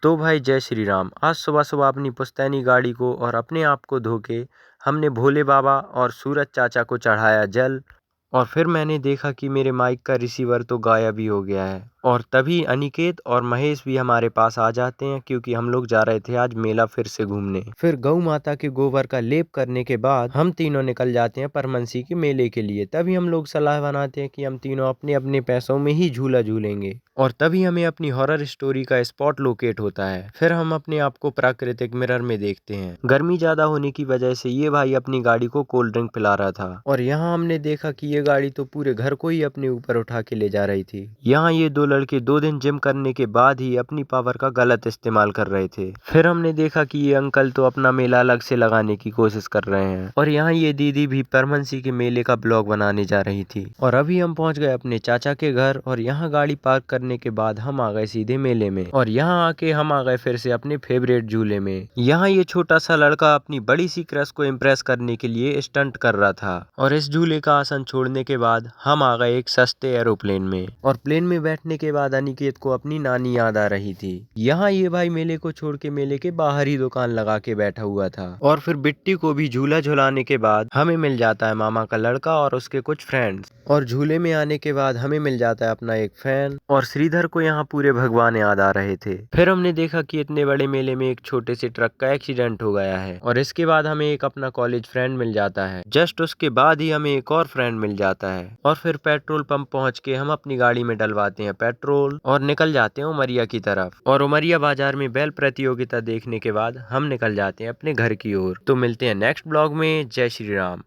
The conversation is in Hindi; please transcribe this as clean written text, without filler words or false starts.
तो भाई जय श्री राम। आज सुबह सुबह अपनी पुश्तैनी गाड़ी को और अपने आप को धो के हमने भोले बाबा और सूरज चाचा को चढ़ाया जल। और फिर मैंने देखा कि मेरे माइक का रिसीवर तो गायब ही हो गया है। और तभी अनिकेत और महेश भी हमारे पास आ जाते हैं, क्योंकि हम लोग जा रहे थे आज मेला फिर से घूमने। फिर गौ माता के गोबर का लेप करने के बाद हम तीनों निकल जाते हैं परमंसी के मेले के लिए। तभी हम लोग सलाह बनाते हैं कि हम तीनों अपने अपने पैसों में ही झूला झूलेंगे। और तभी हमें अपनी हॉरर स्टोरी का स्पॉट लोकेट होता है। फिर हम अपने आप को प्राकृतिक मिरर में देखते हैं। गर्मी ज्यादा होने की वजह से ये भाई अपनी गाड़ी को कोल्ड ड्रिंक पिला रहा था, और यहाँ हमने देखा कि ये गाड़ी तो पूरे घर को ही अपने ऊपर उठा के ले जा रही थी। यहाँ ये दो लड़के 2 दिन जिम करने के बाद ही अपनी पावर का गलत इस्तेमाल कर रहे थे। फिर हमने देखा कि ये अंकल तो अपना मेला अलग से लगाने की कोशिश कर रहे हैं, और यहाँ ये दीदी भी परमंसी के मेले का ब्लॉग बनाने जा रही थी। और अभी हम पहुंच गए अपने चाचा के घर, और यहाँ गाड़ी पार्क करने के बाद हम आ गए सीधे मेले में। और यहाँ आके हम आ गए फिर से अपने फेवरेट झूले में। यहाँ ये छोटा सा लड़का अपनी बड़ी सी क्रश को इम्प्रेस करने के लिए स्टंट कर रहा था। और इस झूले का आसन छोड़ने के बाद हम आ गए एक सस्ते एरोप्लेन में। और प्लेन में बैठने के बाद अनिकेत को अपनी नानी याद आ रही थी। यहाँ ये भाई मेले को छोड़ के मेले के बाहर ही दुकान लगा के बैठा हुआ था। और फिर बिट्टी को भी झूला झुलाने के बाद हमें मिल जाता है मामा का लड़का और उसके कुछ फ्रेंड्स। और झूले में आने के बाद हमें मिल जाता है अपना एक फैन। और श्रीधर को यहाँ पूरे भगवान याद आ रहे थे। फिर हमने देखा कि इतने बड़े मेले में एक छोटे से ट्रक का एक्सीडेंट हो गया है। और इसके बाद हमें एक अपना कॉलेज फ्रेंड मिल जाता है। जस्ट उसके बाद ही हमें एक और फ्रेंड मिल जाता है। और फिर पेट्रोल पंप पहुंच के हम अपनी गाड़ी में डलवाते हैं पेट्रोल और निकल जाते हैं उमरिया की तरफ। और उमरिया बाजार में बैल प्रतियोगिता देखने के बाद हम निकल जाते हैं अपने घर की ओर। तो मिलते हैं नेक्स्ट ब्लॉग में। जय श्री राम।